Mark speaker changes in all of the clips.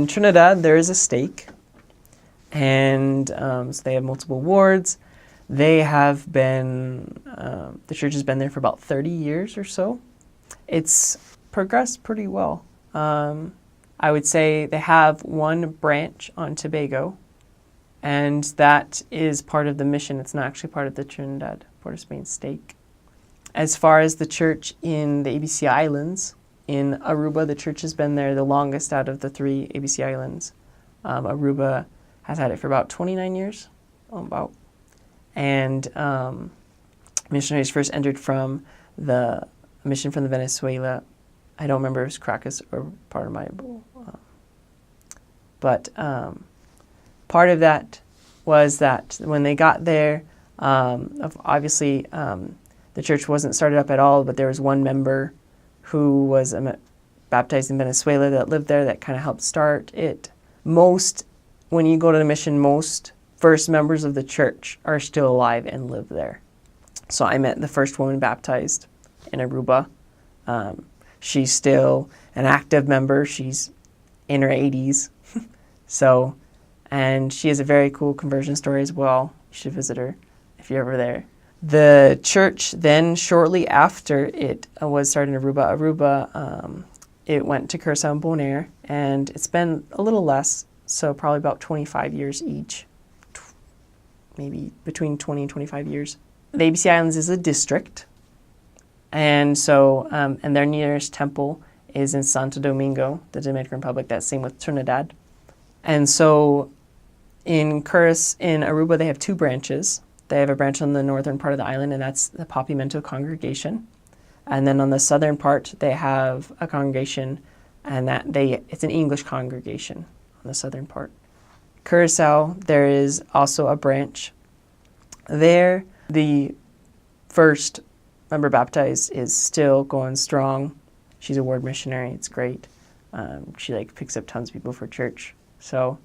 Speaker 1: in Trinidad, there is a stake, and so they have multiple wards. They have been, the church has been there for about 30 years or so. It's progressed pretty well. I would say they have one branch on Tobago, and that is part of the mission. It's not actually part of the Trinidad, Port of Spain stake. As far as the church in the ABC Islands, in Aruba, the church has been there the longest out of the 3 ABC Islands. Aruba has had it for about 29 years, And missionaries first entered from the mission from the Venezuela. I don't remember if it was Caracas or Papiamento. But part of that was that when they got there, obviously the church wasn't started up at all, but there was one member who was baptized in Venezuela that lived there that kind of helped start it. When you go to the mission, most first members of the church are still alive and live there. So I met the first woman baptized in Aruba. She's still an active member. She's in her 80s. And she has a very cool conversion story as well. You should visit her if you're ever there. The church then, shortly after it was started in Aruba, it went to Curacao and Bonaire, and it's been a little less, so probably about 25 years each, maybe between 20 and 25 years. The ABC Islands is a district, and so and their nearest temple is in Santo Domingo, the Dominican Republic. That's same with Trinidad. And so in Aruba, they have 2 branches. They have a branch on the northern part of the island, and that's the Papiamento congregation. And then on the southern part, they have a congregation, and it's an English congregation on the southern part. Curacao, there is also a branch. There, the first member baptized is still going strong. She's a ward missionary. It's great. She picks up tons of people for church. So,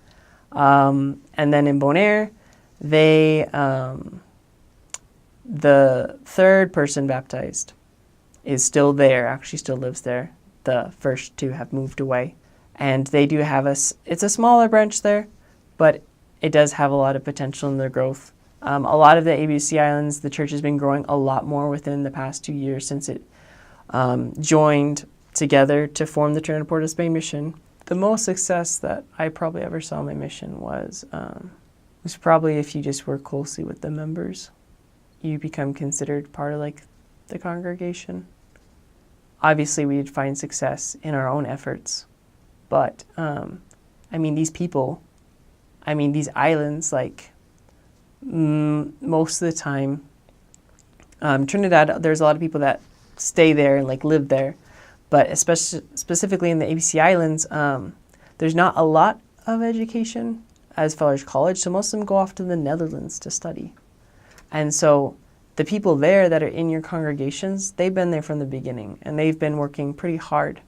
Speaker 1: and then in Bonaire, the third person baptized is still there, actually still lives there. The first 2 have moved away. And they do have it's a smaller branch there, but it does have a lot of potential in their growth. A lot of the ABC Islands, the church has been growing a lot more within the past 2 years since it joined together to form the Trinidad Port of Spain mission. The most success that I probably ever saw in my mission was probably if you just work closely with the members. You become considered part of the congregation. Obviously, we'd find success in our own efforts, but these people, these islands, most of the time, Trinidad, there's a lot of people that stay there and live there, but specifically in the ABC Islands, there's not a lot of education as far as college, so most of them go off to the Netherlands to study. And so the people there that are in your congregations, they've been there from the beginning, and they've been working pretty hard.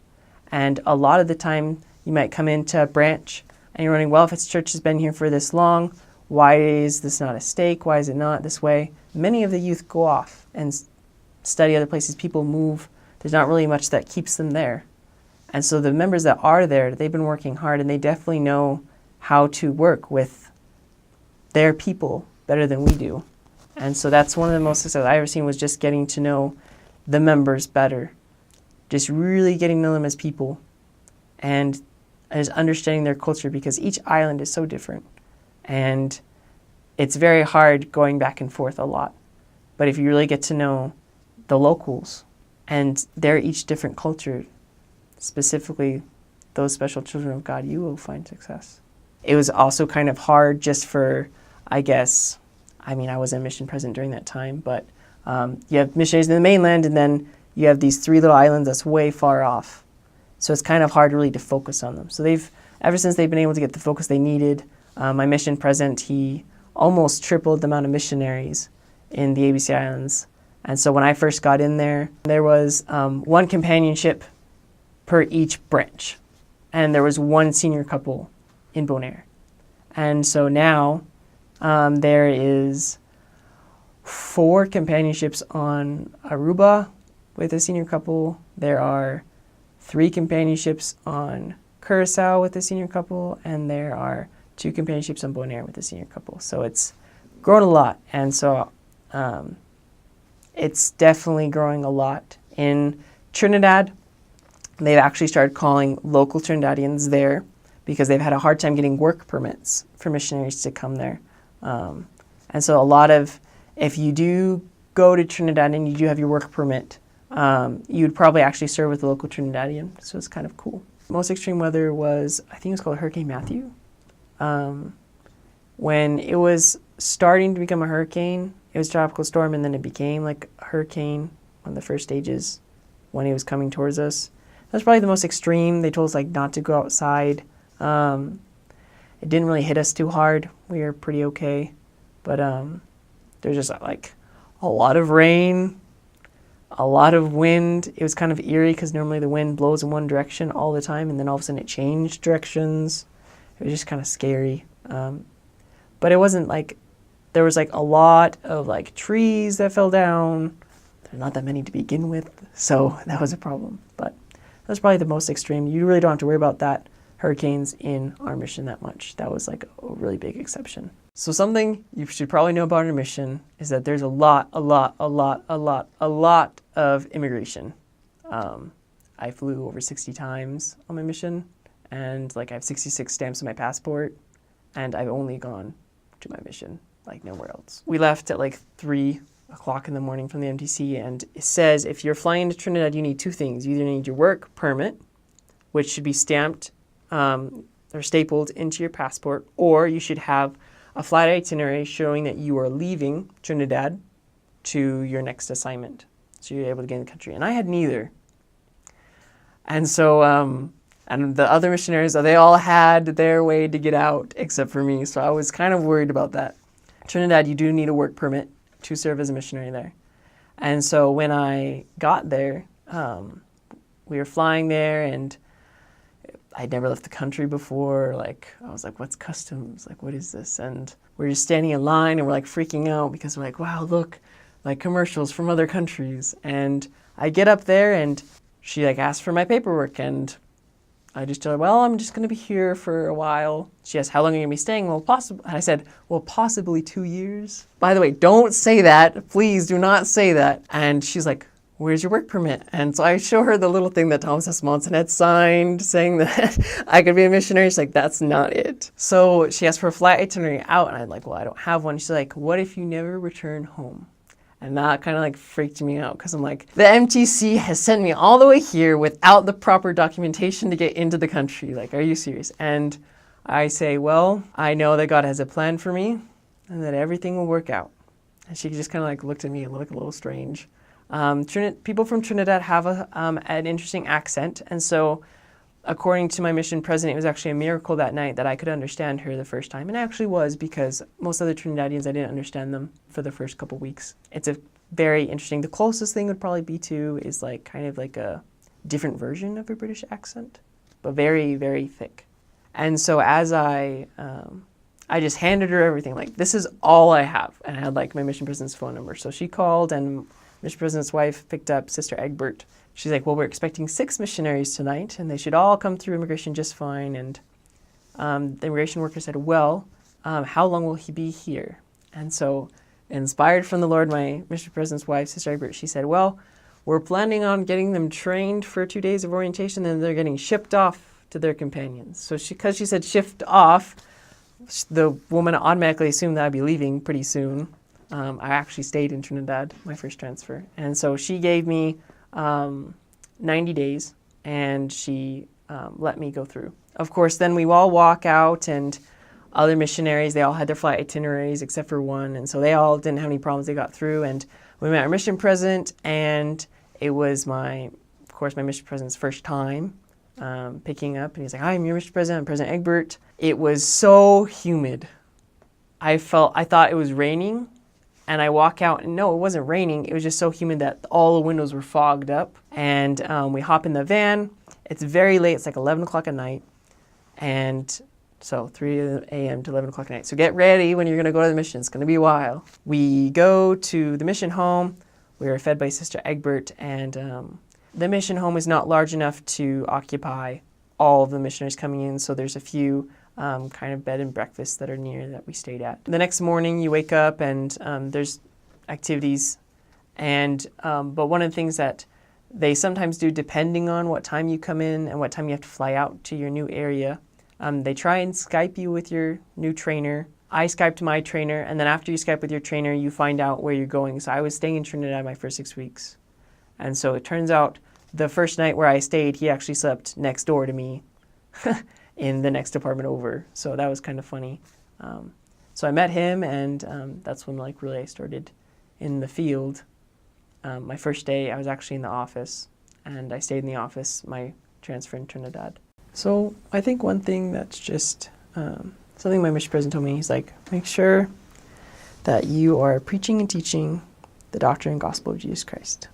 Speaker 1: And a lot of the time, you might come into a branch, and you're wondering, well, if its church has been here for this long, why is this not a stake? Why is it not this way? Many of the youth go off and study other places. People move. There's not really much that keeps them there. And so the members that are there, they've been working hard, and they definitely know how to work with their people better than we do. And so that's one of the most success I've ever seen, was just getting to know the members better. Just really getting to know them as people and just understanding their culture, because each island is so different. And it's very hard going back and forth a lot. But if you really get to know the locals and their each different culture, specifically those special children of God, you will find success. It was also kind of hard just for, I wasn't mission president during that time, but you have missionaries in the mainland, and then you have these 3 little islands that's way far off. So it's kind of hard really to focus on them. So ever since they've been able to get the focus they needed, my mission president, he almost tripled the amount of missionaries in the ABC Islands. And so when I first got in there, there was 1 companionship per each branch. And there was 1 senior couple in Bonaire. And so now there is 4 companionships on Aruba with a senior couple. There are 3 companionships on Curacao with a senior couple, and there are 2 companionships on Bonaire with a senior couple. So it's grown a lot, and so it's definitely growing a lot. In Trinidad, they've actually started calling local Trinidadians there because they've had a hard time getting work permits for missionaries to come there. And so a lot of, if you do go to Trinidad and you do have your work permit, you'd probably actually serve with a local Trinidadian. So it's kind of cool. Most extreme weather was, I think it was called Hurricane Matthew. When it was starting to become a hurricane, it was a tropical storm, and then it became like a hurricane on the first stages when it was coming towards us. That's probably the most extreme. They told us like not to go outside. It didn't really hit us too hard. We were pretty okay. But there's just like a lot of rain, a lot of wind. It was kind of eerie because normally the wind blows in one direction all the time, and then all of a sudden it changed directions. It was just kind of scary. But it wasn't like, there was like a lot of like trees that fell down. There's not that many to begin with, so that was a problem. But that's probably the most extreme. You really don't have to worry about that, hurricanes in our mission that much. That was like a really big exception. So something you should probably know about our mission is that there's a lot of immigration. I flew over 60 times on my mission, and like I have 66 stamps on my passport, and I've only gone to my mission, like nowhere else. We left at like 3 o'clock in the morning from the MTC, and it says if you're flying into Trinidad, you need 2 things. You either need your work permit, which should be stamped or stapled into your passport, or you should have a flight itinerary showing that you are leaving Trinidad to your next assignment. So you're able to get in the country. And I had neither. And so, and the other missionaries, they all had their way to get out except for me. So I was kind of worried about that. Trinidad, you do need a work permit to serve as a missionary there. And so when I got there, we were flying there, and I'd never left the country before. Like, I was like, what's customs? Like, what is this? And we're just standing in line, and we're like freaking out because we're like, wow, look, like commercials from other countries. And I get up there, and she like asked for my paperwork, and I just told her, well, I'm just going to be here for a while. She asked, how long are you going to be staying? Well, I said, well, possibly 2 years. By the way, don't say that. Please do not say that. And she's like, where's your work permit? And so I show her the little thing that Thomas S. Monson had signed saying that I could be a missionary. She's like, that's not it. So she asked for a flight itinerary out, and I'm like, well, I don't have one. She's like, what if you never return home? And that kind of like freaked me out because I'm like, the MTC has sent me all the way here without the proper documentation to get into the country. Like, are you serious? And I say, well, I know that God has a plan for me and that everything will work out. And she just kind of like looked at me and looked a little strange. People from Trinidad have an interesting accent, and so according to my mission president, it was actually a miracle that night that I could understand her the first time, and it actually was because most other Trinidadians, I didn't understand them for the first couple weeks. It's a very interesting, the closest thing would probably be to is like kind of like a different version of a British accent, but very, very thick. And so as I just handed her everything, like this is all I have, and I had like my mission president's phone number. So she called, and Mission President's wife picked up Sister Egbert. She's like, well, we're expecting 6 missionaries tonight, and they should all come through immigration just fine. And the immigration worker said, well, how long will he be here? And so, inspired from the Lord, my Mission President's wife, Sister Egbert, she said, well, we're planning on getting them trained for 2 days of orientation, and they're getting shipped off to their companions. So because she said shipped off, the woman automatically assumed that I'd be leaving pretty soon. I actually stayed in Trinidad, my first transfer. And so she gave me 90 days, and she let me go through. Of course, then we all walk out, and other missionaries, they all had their flight itineraries except for one, and so they all didn't have any problems. They got through, and we met our mission president, and it was of course, my mission president's first time picking up, and he's like, hi, I'm your mission president, I'm President Egbert. It was so humid. I thought it was raining. And I walk out, and no, it wasn't raining. It was just so humid that all the windows were fogged up. And we hop in the van. It's very late. It's like 11 o'clock at night. And so 3 a.m. to 11 o'clock at night. So get ready when you're going to go to the mission. It's going to be a while. We go to the mission home. We were fed by Sister Egbert. And the mission home is not large enough to occupy all of the missionaries coming in. So there's a few kind of bed and breakfasts that are near that we stayed at. The next morning you wake up and there's activities. But one of the things that they sometimes do, depending on what time you come in and what time you have to fly out to your new area, they try and Skype you with your new trainer. I Skyped my trainer, and then after you Skype with your trainer, you find out where you're going. So I was staying in Trinidad my first 6 weeks. And so it turns out the first night where I stayed, he actually slept next door to me in the next apartment over. So that was kind of funny. So I met him, and that's when really I started in the field. My first day, I was actually in the office, and I stayed in the office, my transfer in Trinidad. So I think one thing that's just something my mission president told me, he's like, make sure that you are preaching and teaching the doctrine and gospel of Jesus Christ.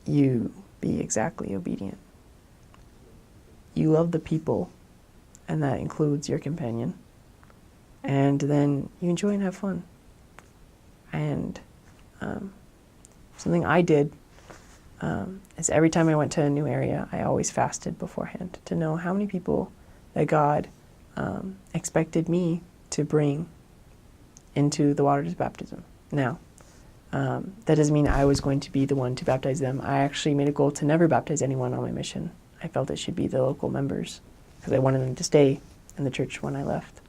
Speaker 1: You be exactly obedient. You love the people, and that includes your companion. And then you enjoy and have fun. And something I did is every time I went to a new area, I always fasted beforehand to know how many people that God expected me to bring into the waters of baptism. Now, that doesn't mean I was going to be the one to baptize them. I actually made a goal to never baptize anyone on my mission. I felt it should be the local members because I wanted them to stay in the church when I left.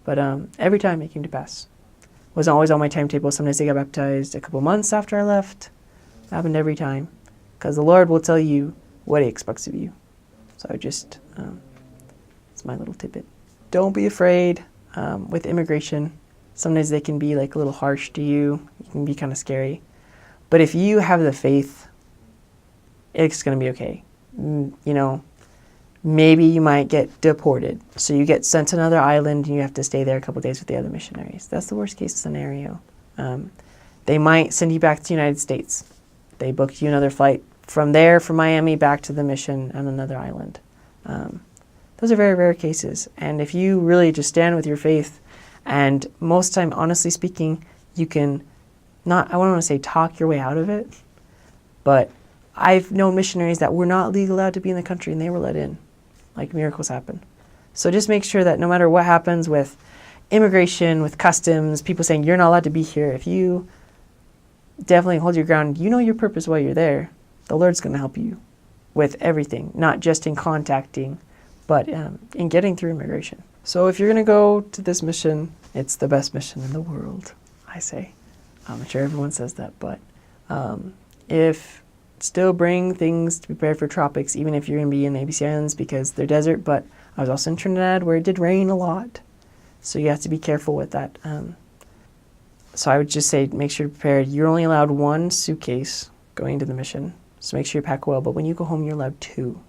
Speaker 1: But every time it came to pass. It wasn't always on my timetable. Sometimes they got baptized a couple months after I left. It happened every time because the Lord will tell you what He expects of you. So I just, it's my little tidbit. Don't be afraid with immigration. Sometimes they can be a little harsh to you. It can be kind of scary. But if you have the faith, it's going to be okay. Maybe you might get deported. So you get sent to another island and you have to stay there a couple of days with the other missionaries. That's the worst case scenario. They might send you back to the United States. They booked you another flight from there, from Miami, back to the mission on another island. Those are very rare cases. And if you really just stand with your faith, and most time, honestly speaking, you can not, I wouldn't want to say talk your way out of it, but I've known missionaries that were not legally allowed to be in the country and they were let in. Miracles happen. So just make sure that no matter what happens with immigration, with customs, people saying you're not allowed to be here, if you definitely hold your ground, you know your purpose while you're there, the Lord's going to help you with everything, not just in contacting, but in getting through immigration. So if you're going to go to this mission, it's the best mission in the world, I say. I'm sure everyone says that, but if still bring things to be prepared for tropics, even if you're going to be in the ABC Islands because they're desert, but I was also in Trinidad where it did rain a lot, so you have to be careful with that. So I would just say make sure you're prepared. You're only allowed one suitcase going to the mission, so make sure you pack well, but when you go home, you're allowed 2.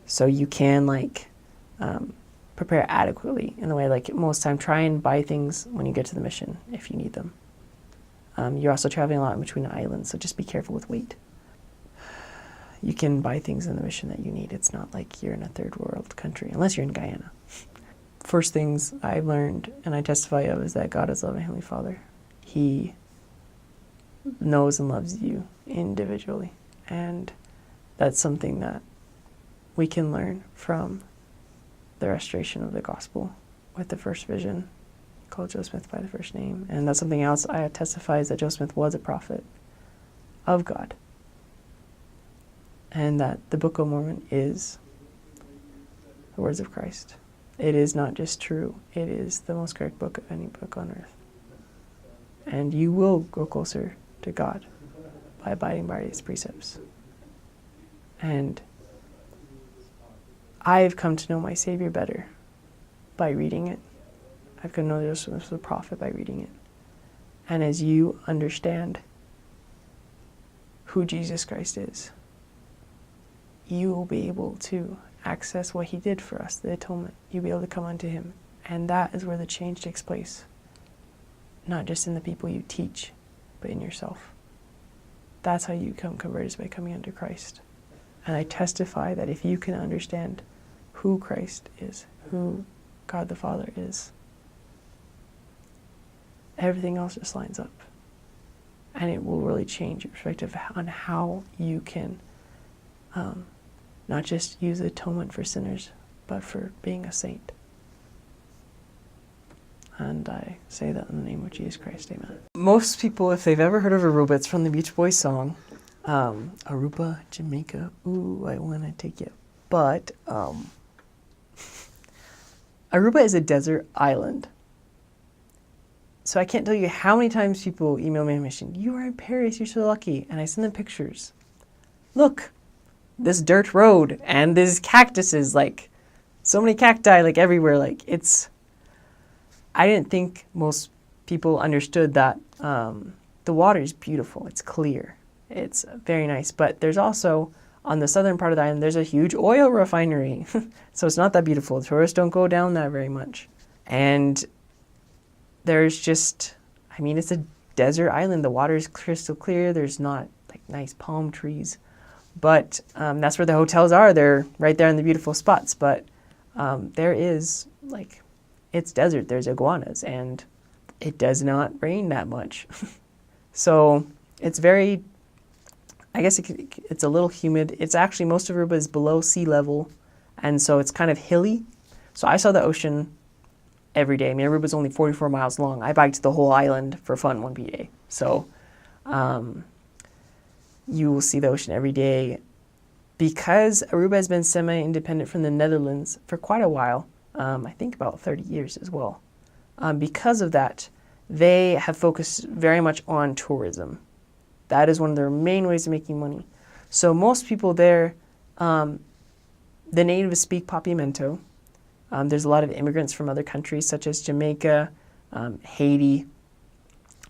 Speaker 1: So you can prepare adequately in the way most time try and buy things when you get to the mission if you need them. You're also traveling a lot in between the islands, so just be careful with weight. You can buy things in the mission that you need. It's not like you're in a third world country, unless you're in Guyana. First things I've learned and I testify of is that God is loving Heavenly Father. He knows and loves you individually, and that's something that we can learn from the restoration of the gospel with the first vision, called Joe Smith by the first name. And that's something else I testify is that Joe Smith was a prophet of God. And that the Book of Mormon is the words of Christ. It is not just true, it is the most correct book of any book on earth. And you will grow closer to God by abiding by His precepts. And I've come to know my Savior better by reading it. I've come to know Joseph was a prophet by reading it. And as you understand who Jesus Christ is, you will be able to access what He did for us, the atonement. You'll be able to come unto Him. And that is where the change takes place. Not just in the people you teach, but in yourself. That's how you become converted, is by coming unto Christ. And I testify that if you can understand who Christ is, who God the Father is, everything else just lines up. And it will really change your perspective on how you can not just use atonement for sinners, but for being a saint. And I say that in the name of Jesus Christ, amen. Most people, if they've ever heard of Aruba, it's from the Beach Boys song, Aruba, Jamaica, ooh, I want to take you. But Aruba is a desert island. So I can't tell you how many times people email me on mission, you are in Paris, you're so lucky. And I send them pictures. Look, this dirt road and these cactuses, like so many cacti, like everywhere. Like I didn't think most people understood that the water is beautiful. It's clear. It's very nice. But there's also, on the southern part of the island, there's a huge oil refinery. So it's not that beautiful. Tourists don't go down there very much. And there's just, I mean, it's a desert island. The water is crystal clear. There's not like nice palm trees. But that's where the hotels are. They're right there in the beautiful spots. But there is, like, it's desert. There's iguanas. And it does not rain that much. So it's very, I guess it's a little humid. It's actually, most of Aruba is below sea level. And so it's kind of hilly. So I saw the ocean every day. I mean, Aruba's only 44 miles long. I biked the whole island for fun one day. So you will see the ocean every day. Because Aruba has been semi-independent from the Netherlands for quite a while, I think about 30 years as well. Because of that, they have focused very much on tourism. That is one of their main ways of making money. So most people there, the natives speak Papiamento. There's a lot of immigrants from other countries such as Jamaica, Haiti,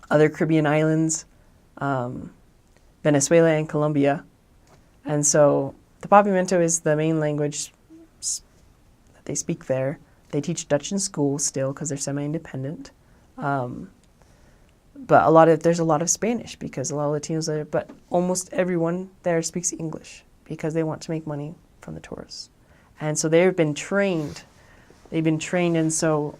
Speaker 1: other Caribbean islands, Venezuela and Colombia. And so the Papiamento is the main language that they speak there. They teach Dutch in school still because they're semi-independent. But there's a lot of Spanish because a lot of Latinos there, but almost everyone there speaks English because they want to make money from the tourists. And so they've been trained and so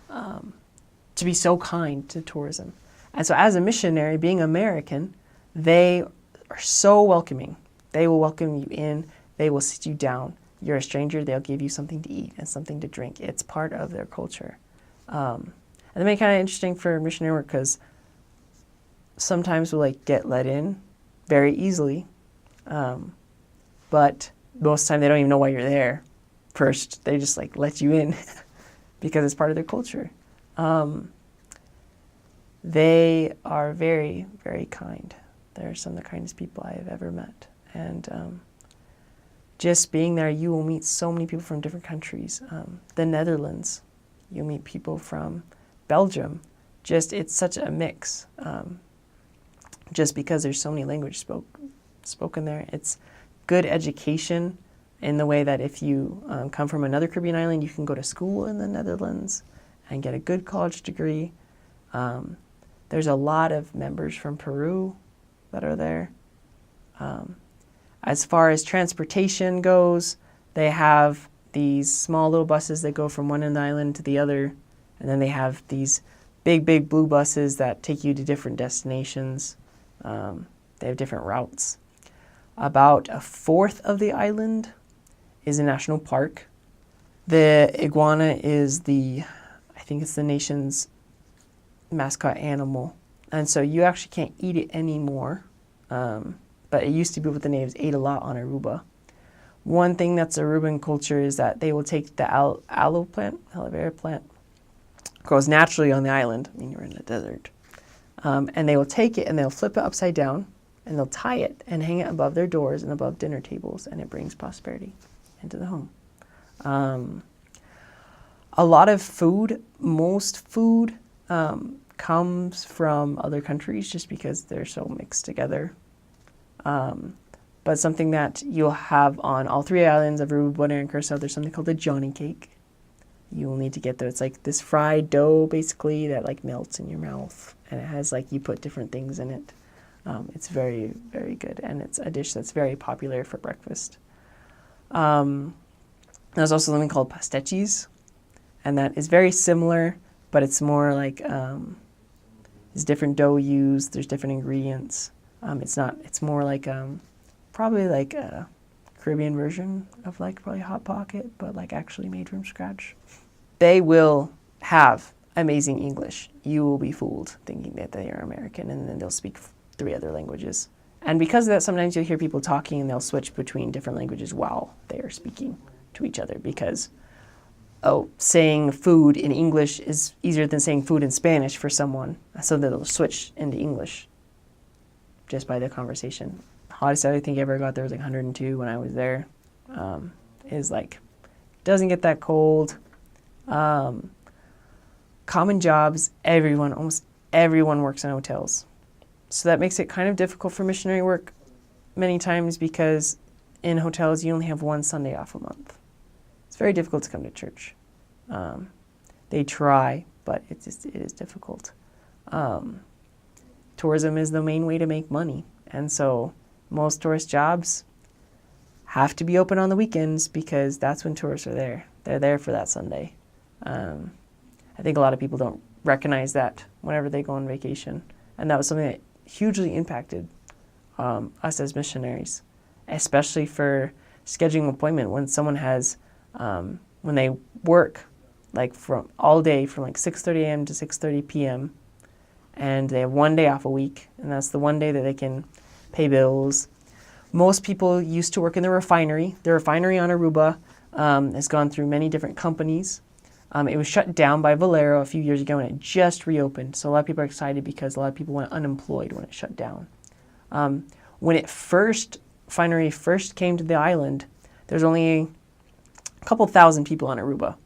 Speaker 1: to be so kind to tourism. And so as a missionary, being American, they are so welcoming. They will welcome you in. They will sit you down. You're a stranger, they'll give you something to eat and something to drink. It's part of their culture. And it made it kind of interesting for missionary work because sometimes we'll get let in very easily. But most of the time they don't even know why you're there. First, they just let you in because it's part of their culture. They are very, very kind. They're some of the kindest people I have ever met. And just being there, you will meet so many people from different countries. The Netherlands, you'll meet people from Belgium. It's such a mix. Just because there's so many languages spoken there. It's good education in the way that if you come from another Caribbean island, you can go to school in the Netherlands and get a good college degree. There's a lot of members from Peru that are there. As far as transportation goes, they have these small little buses that go from one end of the island to the other. And then they have these big, big blue buses that take you to different destinations. They have different routes. About a fourth of the island is a national park. The iguana is I think it's the nation's mascot animal. And so you actually can't eat it anymore. But it used to be what the natives ate a lot on Aruba. One thing that's Aruban culture is that they will take the aloe vera plant, grows naturally on the island. I mean, you're in the desert. And they will take it and they'll flip it upside down and they'll tie it and hang it above their doors and above dinner tables, and it brings prosperity into the home. A lot of food, most food, comes from other countries just because they're so mixed together. But something that you'll have on all three islands of Aruba, Bonaire, and Curacao, there's something called a Johnny cake. You will need to get there. It's like this fried dough, basically, that melts in your mouth. And it has you put different things in it. It's very, very good. And it's a dish that's very popular for breakfast. There's also something called pasteches. And that is very similar, but it's more there's different dough used. There's different ingredients. It's more probably Caribbean version of like probably Hot Pocket, but like actually made from scratch. They will have amazing English. You will be fooled thinking that they are American, and then they'll speak 3 other languages. And because of that, sometimes you'll hear people talking and they'll switch between different languages while they are speaking to each other because, saying food in English is easier than saying food in Spanish for someone. So they'll switch into English just by the conversation. Hottest I think I ever got there was like 102 when I was there. Is like, doesn't get that cold. Common jobs, almost everyone works in hotels. So that makes it kind of difficult for missionary work many times because in hotels you only have 1 Sunday off a month. It's very difficult to come to church. They try, but it is difficult. Tourism is the main way to make money. And so most tourist jobs have to be open on the weekends because that's when tourists are there. They're there for that Sunday. I think a lot of people don't recognize that whenever they go on vacation. And that was something that hugely impacted us as missionaries, especially for scheduling an appointment when someone has, when they work like from all day from like 6:30 a.m. to 6:30 p.m. and they have 1 day off a week, and that's the 1 day that they can pay bills. Most people used to work in the refinery. The refinery on Aruba has gone through many different companies. It was shut down by Valero a few years ago and it just reopened. So a lot of people are excited because a lot of people went unemployed when it shut down. When refinery first came to the island, there's only a couple thousand people on Aruba.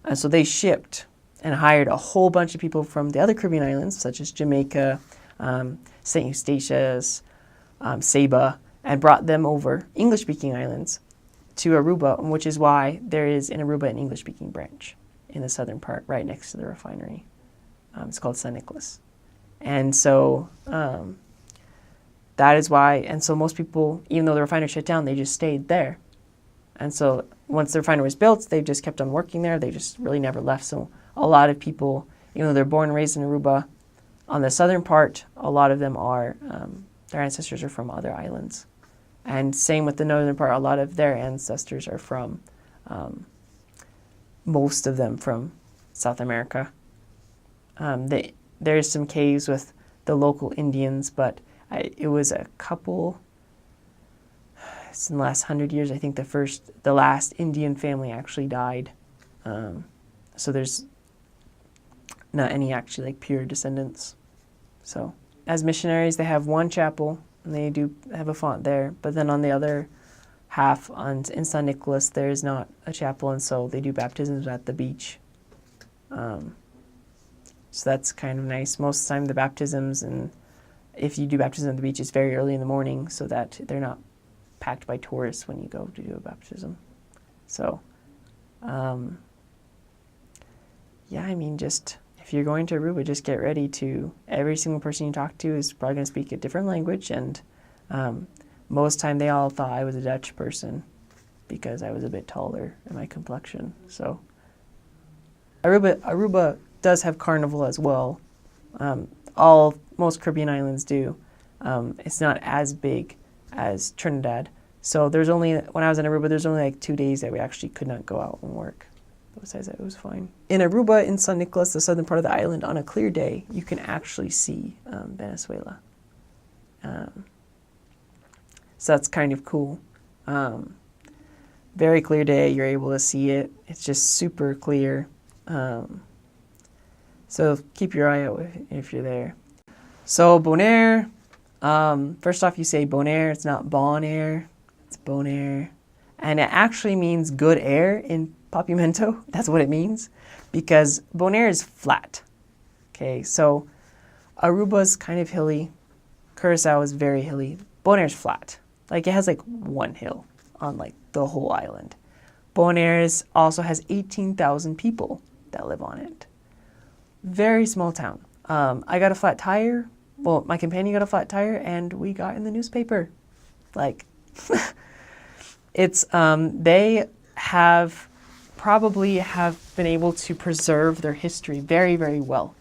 Speaker 1: And so they shipped and hired a whole bunch of people from the other Caribbean islands, such as Jamaica, St. Eustatius, Saba, and brought them over, English-speaking islands, to Aruba, which is why there is in Aruba an English-speaking branch in the southern part, right next to the refinery. It's called San Nicolas. And so that is why, and so most people, even though the refinery shut down, they just stayed there. And so once the refinery was built, they just kept on working there. They just really never left. So a lot of people, even though they're born and raised in Aruba, on the southern part, a lot of them are, their ancestors are from other islands. And same with the northern part, a lot of their ancestors are from, most of them from South America. There's some caves with the local Indians, but it was a couple, it's in the last 100 years, I think the last Indian family actually died. So there's not any actually like pure descendants. So as missionaries, they have one chapel, and they do have a font there, but then on the other half in San Nicolas, there is not a chapel, and so they do baptisms at the beach. So that's kind of nice. Most of the time the baptisms, and if you do baptism at the beach, it's very early in the morning so that they're not packed by tourists when you go to do a baptism. So, yeah, I mean, just if you're going to Aruba, just get ready to, every single person you talk to is probably going to speak a different language, and most time they all thought I was a Dutch person because I was a bit taller in my complexion. So Aruba does have carnival as well. Most Caribbean islands do. It's not as big as Trinidad. So when I was in Aruba, there's only like 2 days that we actually could not go out and work. Besides that, it was fine. In Aruba, in San Nicolas, the southern part of the island, on a clear day, you can actually see Venezuela. So that's kind of cool. Very clear day, you're able to see it. It's just super clear. So keep your eye out if you're there. So Bonaire, first off you say Bonaire, it's not Bonaire, it's Bonaire. And it actually means good air in Papiamento. That's what it means, because Bonaire is flat. Okay, so Aruba's kind of hilly, Curacao is very hilly, Bonaire's flat. Like it has like one hill on like the whole island. Bonaire also has 18,000 people that live on it. Very small town. I got a flat tire. Well, my companion got a flat tire, and we got in the newspaper. Like, it's they probably have been able to preserve their history very, very well.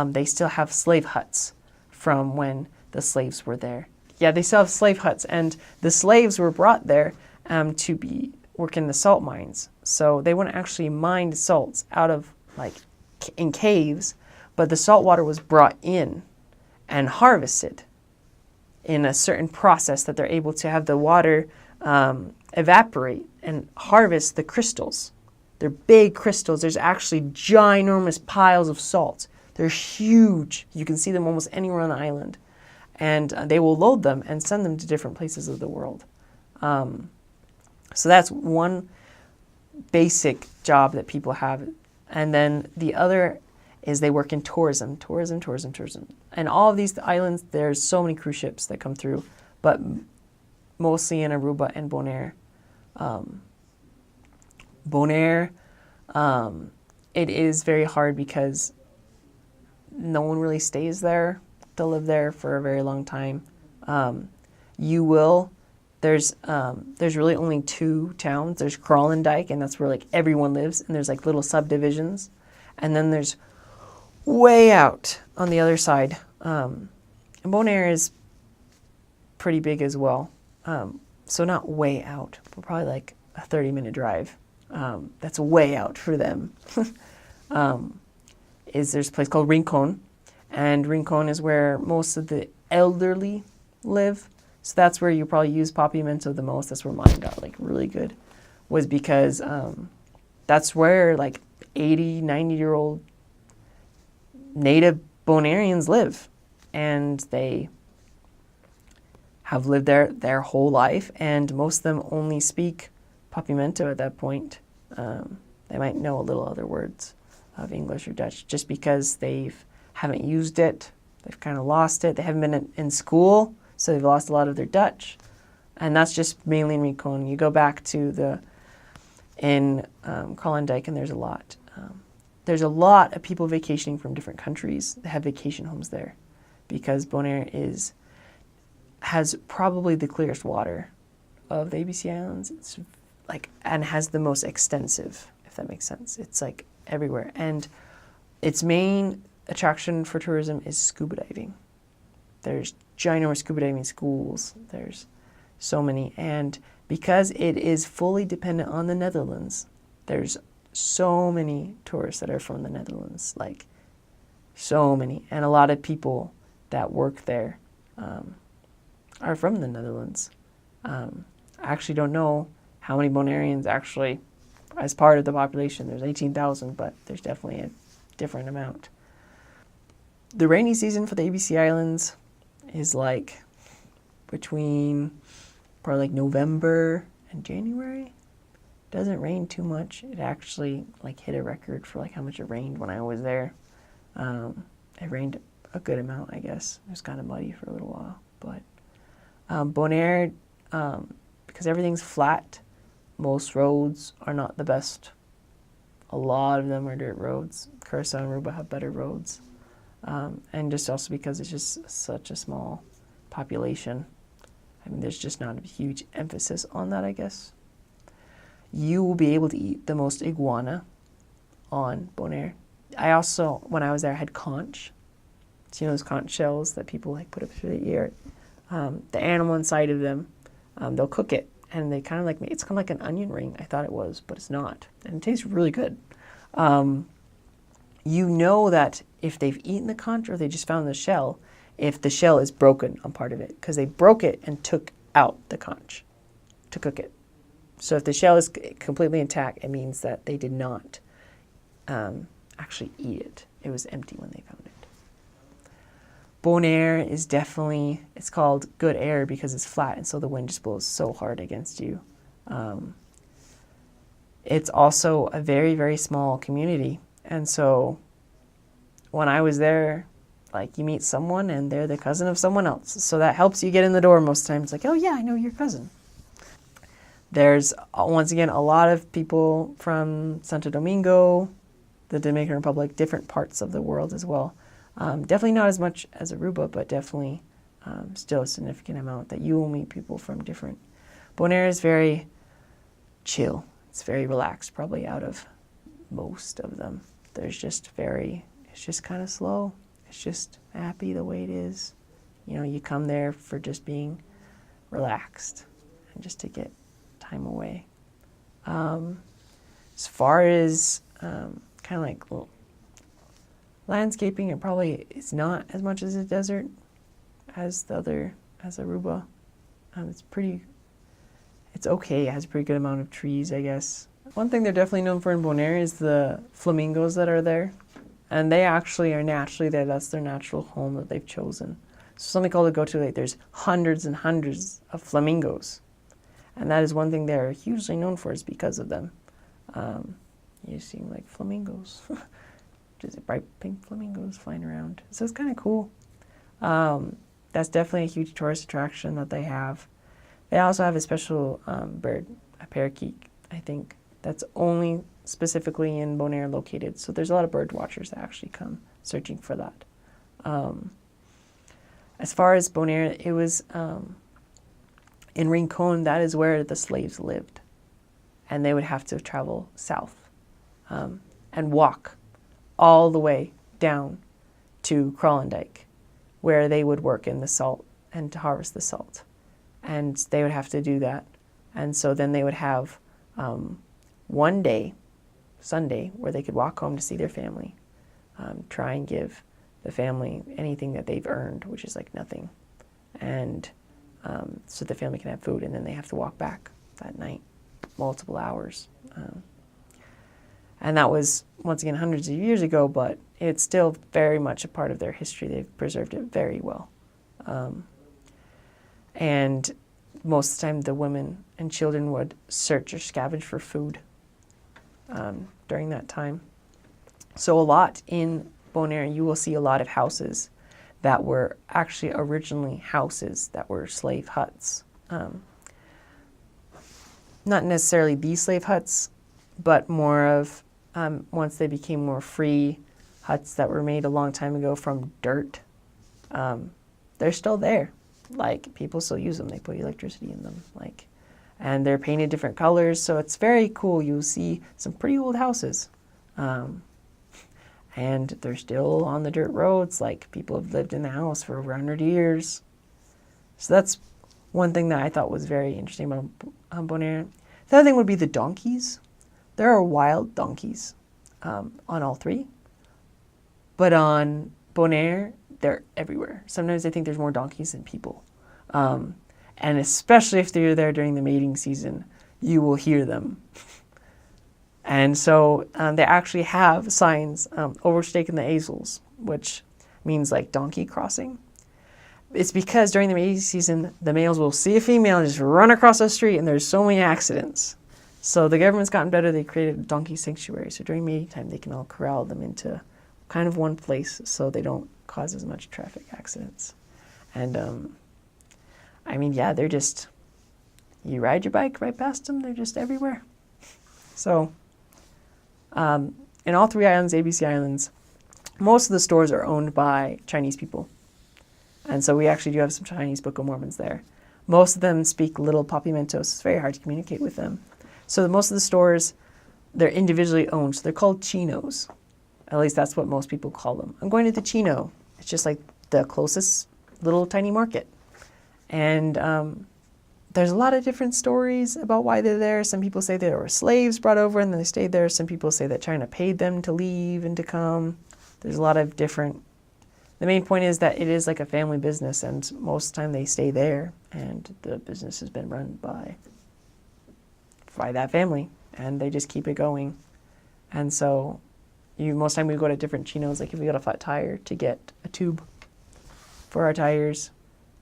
Speaker 1: They still have slave huts from when the slaves were there. Yeah, they still have slave huts, and the slaves were brought there, to be work in the salt mines. So they wouldn't actually mine salts out of like in caves, but the salt water was brought in and harvested in a certain process that they're able to have the water evaporate and harvest the crystals. They're big crystals. There's actually ginormous piles of salt. They're huge. You can see them almost anywhere on the island. And they will load them and send them to different places of the world. So that's one basic job that people have. And then the other is they work in tourism. And all of these islands, there's so many cruise ships that come through, but mostly in Aruba and Bonaire. Bonaire, it is very hard because no one really stays there to live there for a very long time. There's really only two towns. There's Kralendijk, and that's where like everyone lives, and there's like little subdivisions. And then there's way out on the other side. And Bonaire is pretty big as well. So not way out, but probably like a 30-minute drive. That's way out for them. There's a place called Rincon, and Rincon is where most of the elderly live. So that's where you probably use Papiamento the most. That's where mine got like really good, was because that's where like 80, 90-year-old native Bonaireans live, and they have lived there their whole life, and most of them only speak Papiamento at that point. They might know a little other words of English or Dutch just because they haven't used it. They've kind of lost it. They haven't been in school, so they've lost a lot of their Dutch. And that's just mainly in Rincon. You go back to Kralendijk, and there's a lot. There's a lot of people vacationing from different countries that have vacation homes there, because Bonaire has probably the clearest water of the ABC Islands. It's like, and has the most extensive, if that makes sense. It's like everywhere. And its main attraction for tourism is scuba diving. There's ginormous scuba diving schools. There's so many. And because it is fully dependent on the Netherlands, there's so many tourists that are from the Netherlands, like so many. And a lot of people that work there are from the Netherlands. I actually don't know how many Bonaireans actually, as part of the population. There's 18,000, but there's definitely a different amount. The rainy season for the ABC Islands is like between probably like November and January. Doesn't rain too much. It actually like hit a record for like how much it rained when I was there. It rained a good amount, I guess. It was kind of muddy for a little while, but Bonaire, because everything's flat, most roads are not the best. A lot of them are dirt roads. Curacao and Aruba have better roads. And just also because it's just such a small population. I mean, there's just not a huge emphasis on that, I guess. You will be able to eat the most iguana on Bonaire. I also, when I was there, I had conch. So, you know those conch shells that people like put up through the ear. The animal inside of them, they'll cook it, and they kind of like, it's kind of like an onion ring. I thought it was, but it's not. And it tastes really good. You know that if they've eaten the conch or they just found the shell, if the shell is broken on part of it, because they broke it and took out the conch to cook it. So if the shell is completely intact, it means that they did not actually eat it. It was empty when they found it. Bonaire is definitely, it's called good air because it's flat, and so the wind just blows so hard against you. It's also a very, very small community. And so when I was there, like you meet someone and they're the cousin of someone else. So that helps you get in the door most times. Like, oh yeah, I know your cousin. There's, once again, a lot of people from Santo Domingo, the Dominican Republic, different parts of the world as well. Definitely not as much as Aruba, but definitely still a significant amount that you will meet people from different. Bonaire is very chill. It's very relaxed, probably out of most of them. There's just it's just kind of slow. It's just happy the way it is. You know, you come there for just being relaxed and just to get time away. As far as kind of like landscaping, it probably is not as much as a desert as Aruba. It's okay. It has a pretty good amount of trees, I guess. One thing they're definitely known for in Bonaire is the flamingos that are there. And they actually are naturally there. That's their natural home that they've chosen. So something called a go-to lake, there's hundreds and hundreds of flamingos. And that is one thing they're hugely known for, is because of them. You see like flamingos. Just bright pink flamingos flying around. So it's kind of cool. That's definitely a huge tourist attraction that they have. They also have a special bird, a parakeet, I think, that's only specifically in Bonaire located. So there's a lot of bird watchers that actually come searching for that. As far as Bonaire, it was in Rincon, that is where the slaves lived. And they would have to travel south and walk all the way down to Kralendijk, where they would work in the salt and to harvest the salt. And they would have to do that. And so then they would have one day, Sunday, where they could walk home to see their family, try and give the family anything that they've earned, which is like nothing. And so the family can have food, and then they have to walk back that night, multiple hours. And that was, once again, hundreds of years ago, but it's still very much a part of their history. They've preserved it very well. And most of the time, the women and children would search or scavenge for food during that time. So a lot in Bonaire, you will see a lot of houses that were actually originally houses that were slave huts. Not necessarily these slave huts, but more of, once they became more free, huts that were made a long time ago from dirt. They're still there. Like, people still use them. They put electricity in them. Like, and they're painted different colors, so it's very cool. You'll see some pretty old houses. And they're still on the dirt roads. Like, people have lived in the house for over 100 years. So that's one thing that I thought was very interesting about Bonaire. The other thing would be the donkeys. There are wild donkeys on all three. But on Bonaire, they're everywhere. Sometimes I think there's more donkeys than people. And especially if they're there during the mating season, you will hear them. And so they actually have signs overtaking the Azels, which means like donkey crossing. It's because during the mating season, the males will see a female and just run across the street, and there's so many accidents. So the government's gotten better. They created a donkey sanctuary. So during mating time, they can all corral them into kind of one place so they don't cause as much traffic accidents. And I mean, yeah, they're just, you ride your bike right past them, they're just everywhere. So in all three islands, ABC Islands, most of the stores are owned by Chinese people. And so we actually do have some Chinese Book of Mormons there. Most of them speak little Papiamento, so it's very hard to communicate with them. So most of the stores, they're individually owned, so they're called chinos. At least that's what most people call them. I'm going to the chino. It's just like the closest little tiny market. And there's a lot of different stories about why they're there. Some people say there were slaves brought over and then they stayed there. Some people say that China paid them to leave and to come. There's a lot of different... The main point is that it is like a family business, and most of the time they stay there, and the business has been run by that family, and they just keep it going. And so most of the time we go to different chinos, like if we got a flat tire, to get a tube for our tires.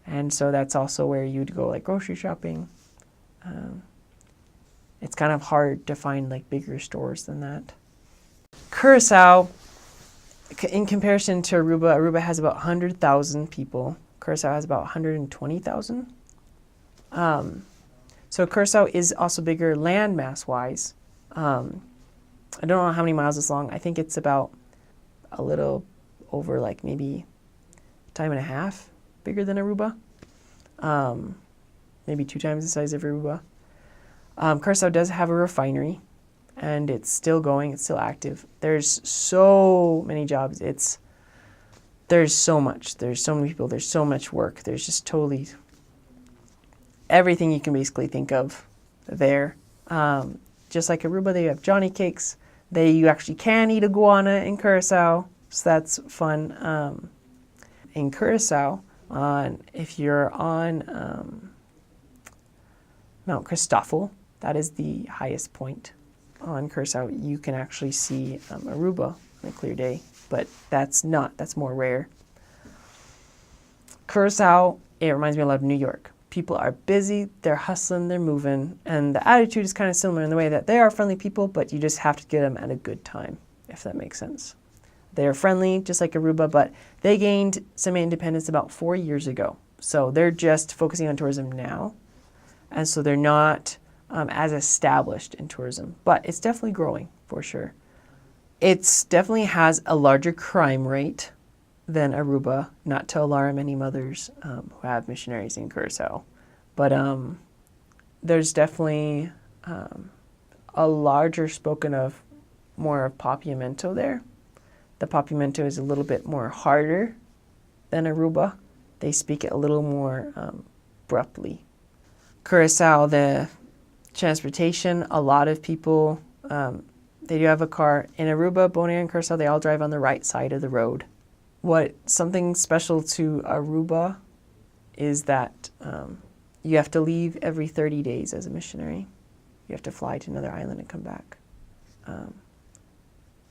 Speaker 1: And so that's also where you'd go like grocery shopping. It's kind of hard to find like bigger stores than that. Curacao, in comparison to Aruba, Aruba has about 100,000 people. Curacao has about 120,000. So Curacao is also bigger landmass-wise. I don't know how many miles it's long. I think it's about a little over like maybe a time and a half bigger than Aruba. Maybe 2 times the size of Aruba. Curacao does have a refinery, and it's still going, it's still active. There's so many jobs. There's so much. There's so many people. There's so much work. There's just totally everything you can basically think of there. Just like Aruba, they have Johnny cakes. You actually can eat iguana in Curacao, so that's fun. In Curacao, if you're on Mount Cristofel, that is the highest point on Curacao, you can actually see Aruba on a clear day, but that's more rare. Curacao, it reminds me a lot of New York. People are busy, they're hustling, they're moving, and the attitude is kind of similar in the way that they are friendly people, but you just have to get them at a good time, if that makes sense. They are friendly, just like Aruba, but they gained semi-independence about 4 years ago. So they're just focusing on tourism now, and so they're not as established in tourism, but it's definitely growing for sure. It definitely has a larger crime rate than Aruba, not to alarm any mothers who have missionaries in Curacao. But there's definitely a larger spoken of, more of Papiamento there. The Papiamento is a little bit more harder than Aruba. They speak it a little more abruptly. Curacao, the transportation, a lot of people, they do have a car. In Aruba, Bonaire, and Curacao, they all drive on the right side of the road. Something special to Aruba is that you have to leave every 30 days as a missionary. You have to fly to another island and come back.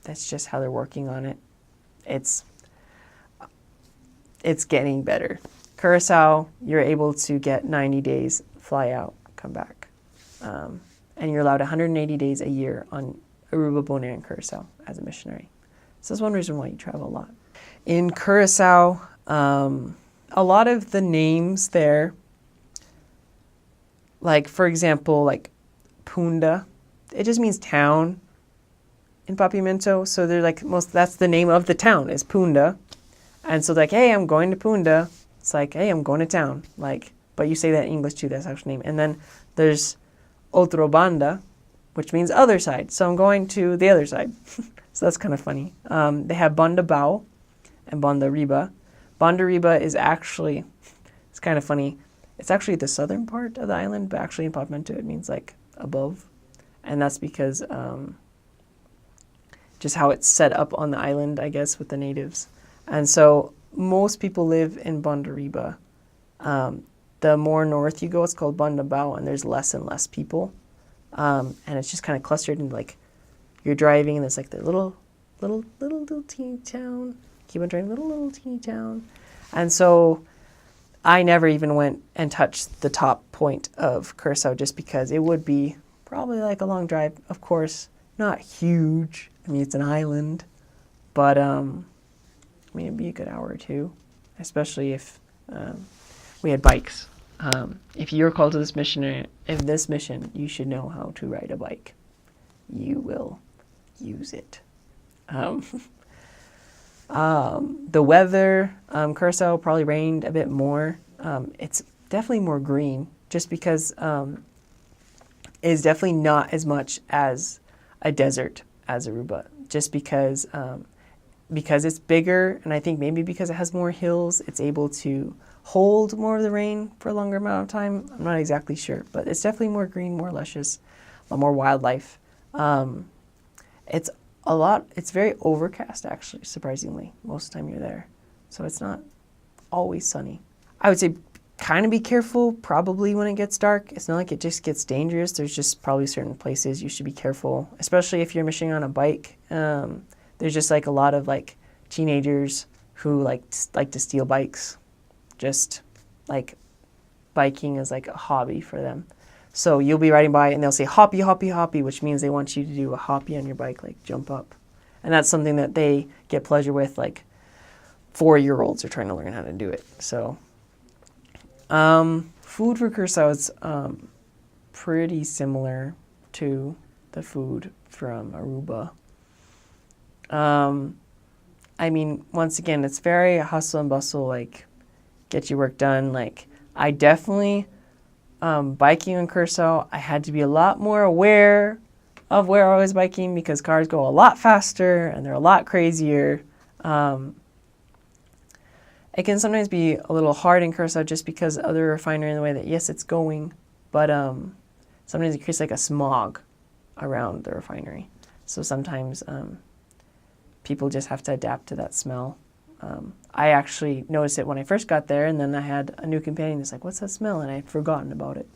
Speaker 1: That's just how they're working on it. It's getting better. Curacao, you're able to get 90 days, fly out, come back. And you're allowed 180 days a year on Aruba, Bonaire, and Curacao as a missionary. So that's one reason why you travel a lot. In Curacao, a lot of the names there, like for example, like Punda, it just means town in Papiamento. So they're like that's the name of the town is Punda. And so like, hey, I'm going to Punda. It's like, hey, I'm going to town. Like, but you say that in English too, that's actual name. And then there's Otro Banda, which means other side. So I'm going to the other side. So that's kind of funny. They have Banda Bao and Banda Riba. Banda Riba is actually, it's kind of funny. It's actually the southern part of the island, but actually in Papiamento it means like above. And that's because just how it's set up on the island, I guess, with the natives. And so most people live in Banda Riba. The more north you go, it's called Banda Bao, and there's less and less people. And it's just kind of clustered in like, you're driving and there's like the little teeny town. Keep on driving, little teeny town. And so I never even went and touched the top point of Curacao just because it would be probably like a long drive. Of course, not huge. I mean, it's an island, but I mean, it'd be a good hour or two, especially if we had bikes. If you're called to this mission, you should know how to ride a bike. You will use it. The weather, Curacao probably rained a bit more. It's definitely more green just because it's definitely not as much as a desert as Aruba, just because it's bigger, and I think maybe because it has more hills, it's able to hold more of the rain for a longer amount of time. I'm not exactly sure, but it's definitely more green, more luscious, a lot more wildlife. It's very overcast, actually, surprisingly, most of the time you're there. So it's not always sunny. I would say kind of be careful probably when it gets dark. It's not like it just gets dangerous. There's just probably certain places you should be careful, especially if you're missioning on a bike. There's just like a lot of like teenagers who like to steal bikes. Just like biking is like a hobby for them. So you'll be riding by and they'll say hoppy, hoppy, hoppy, which means they want you to do a hoppy on your bike, like jump up. And that's something that they get pleasure with, like 4-year-olds are trying to learn how to do it. So food for Curacao is pretty similar to the food from Aruba. I mean, once again, it's very hustle and bustle, like get your work done. Like I definitely, biking in Curacao, I had to be a lot more aware of where I was biking because cars go a lot faster and they're a lot crazier. It can sometimes be a little hard in Curacao just because of the refinery in the way that, yes, it's going, but sometimes it creates like a smog around the refinery. So sometimes people just have to adapt to that smell. I actually noticed it when I first got there, and then I had a new companion that's like, what's that smell? And I'd forgotten about it.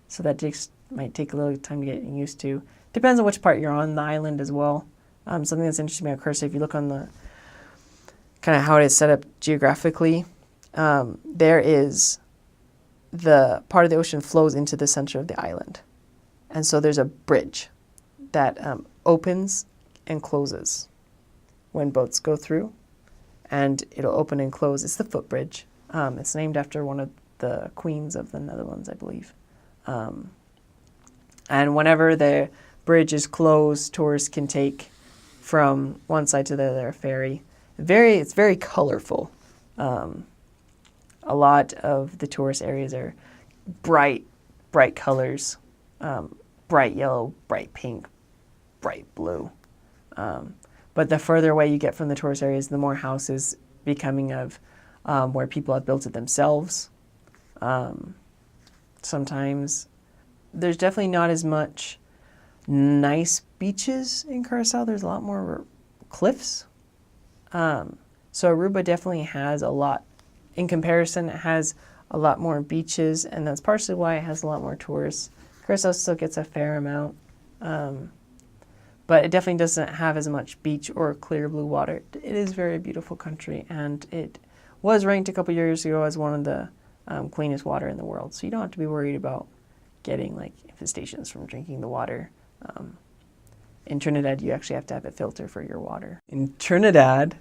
Speaker 1: So that might take a little time to get used to. Depends on which part you're on the island as well. Something that's interesting about Curacao, if you look on the kind of how it is set up geographically, there is the part of the ocean flows into the center of the island. And so there's a bridge that opens and closes when boats go through. And it'll open and close. It's the footbridge. It's named after one of the queens of the Netherlands, I believe. And whenever the bridge is closed, tourists can take from one side to the other ferry. It's very colorful. A lot of the tourist areas are bright colors, bright yellow, bright pink, bright blue. But the further away you get from the tourist areas, the more houses becoming of where people have built it themselves. Sometimes there's definitely not as much nice beaches in Curacao. There's a lot more cliffs. So Aruba definitely has a lot. In comparison, it has a lot more beaches, and that's partially why it has a lot more tourists. Curacao still gets a fair amount. But it definitely doesn't have as much beach or clear blue water. It is a very beautiful country, and it was ranked a couple years ago as one of the cleanest water in the world. So you don't have to be worried about getting like infestations from drinking the water. In Trinidad, you actually have to have a filter for your water. In Trinidad,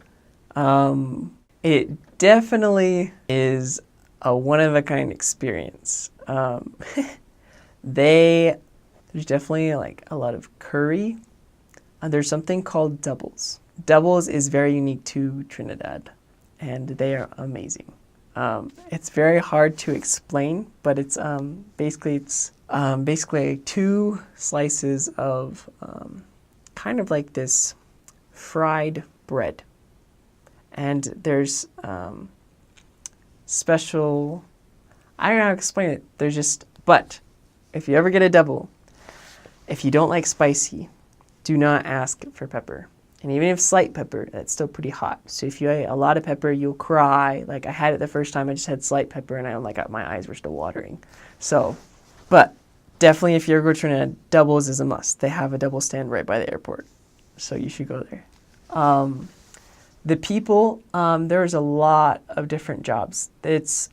Speaker 1: it definitely is a one-of-a-kind experience. There's definitely like a lot of curry. There's something called doubles. Doubles is very unique to Trinidad, and they are amazing. It's very hard to explain, but it's basically 2 slices of kind of like this fried bread, and there's special. I don't know how to explain it. But if you ever get a double, if you don't like spicy, do not ask for pepper. And even if slight pepper, that's still pretty hot. So if you ate a lot of pepper, you'll cry. Like I had it the first time, I just had slight pepper, and my eyes were still watering. So, but definitely if you ever go to Trinidad, doubles is a must. They have a double stand right by the airport. So you should go there. The people, there's a lot of different jobs. There's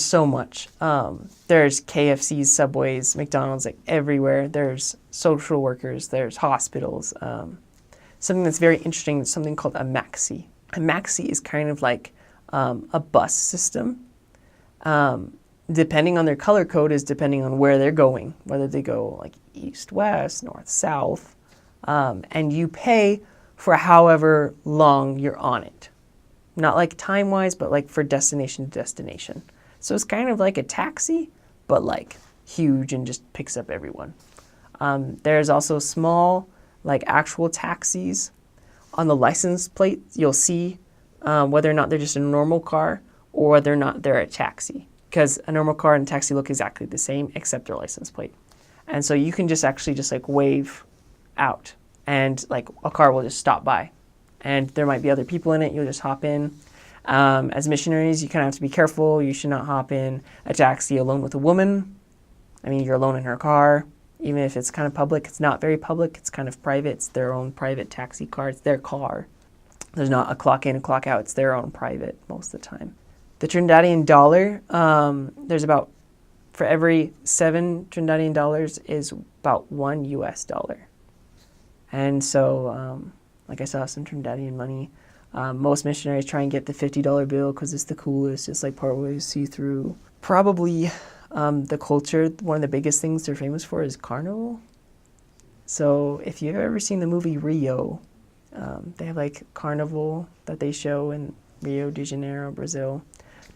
Speaker 1: so much. There's KFCs, Subways, McDonald's, like everywhere. There's social workers, there's hospitals. Something that's very interesting is something called a maxi. A maxi is kind of like a bus system. Depending on their color code is depending on where they're going, whether they go like east, west, north, south. And you pay for however long you're on it. Not like time-wise, but like for destination to destination. So it's kind of like a taxi, but like huge and just picks up everyone. There's also small, like actual taxis. On the license plate, you'll see whether or not they're just a normal car or whether or not they're a taxi. Because a normal car and a taxi look exactly the same except their license plate. And so you can just like wave out and like a car will just stop by. And there might be other people in it, you'll just hop in. As missionaries, you kind of have to be careful. You should not hop in a taxi alone with a woman. You're alone in her car. Even if it's kind of public, it's not very public. It's kind of private. It's their own private taxi car. It's their car. There's not a clock in, a clock out. It's their own private most of the time. The Trinidadian dollar, there's about, for every 7 Trinidadian dollars is about $1 US. And so, like I saw some Trinidadian money. Most missionaries try and get the $50 bill because it's the coolest. It's like partway see-through. Probably the culture, one of the biggest things they're famous for is carnival. So if you've ever seen the movie Rio, they have like carnival that they show in Rio de Janeiro, Brazil.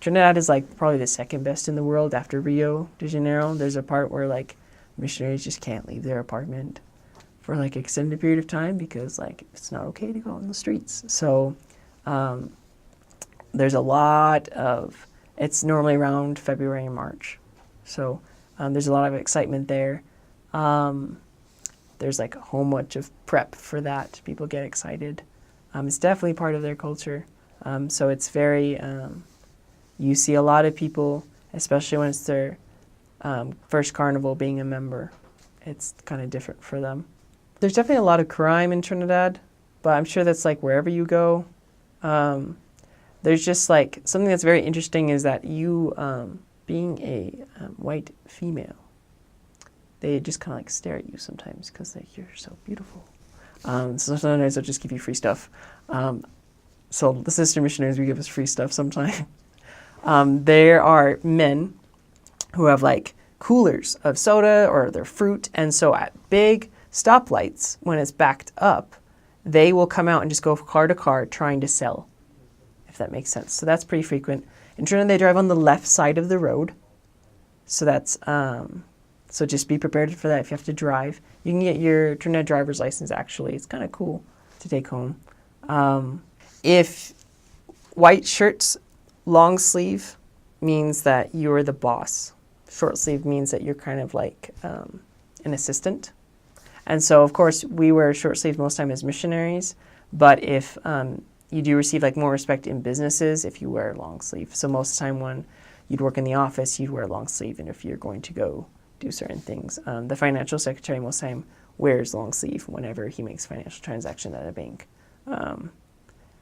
Speaker 1: Trinidad is like probably the second best in the world after Rio de Janeiro. There's a part where like missionaries just can't leave their apartment for like extended period of time because like it's not okay to go on the streets. So there's a lot of, it's normally around February and March. So There's a lot of excitement there. There's like a whole bunch of prep for that. People get excited. It's definitely part of their culture. So it's very, you see a lot of people, especially when it's their first carnival, being a member. It's kind of different for them. There's definitely a lot of crime in Trinidad, but I'm sure that's like wherever you go. There's just like, something that's very interesting is that you, being a white female, they just kind of like stare at you sometimes because like, you're so beautiful. So sometimes they'll just give you free stuff. So the sister missionaries, we give us free stuff sometimes. There are men who have like coolers of soda or their fruit, and so at big stoplights, when it's backed up, they will come out and just go car to car trying to sell, if that makes sense. So that's pretty frequent. In Trinidad, they drive on the left side of the road. So that's, so just be prepared for that if you have to drive. You can get your Trinidad driver's license, actually. It's kind of cool to take home. If white shirts, long sleeve means that you're the boss. Short sleeve means that you're kind of like an assistant. And so, of course, we wear short sleeve most time as missionaries, but if you do receive like more respect in businesses if you wear long sleeve. So most of the time when you'd work in the office, you'd wear long sleeve, and if you're going to go do certain things. The financial secretary most of the time wears long sleeve whenever he makes financial transaction at a bank. And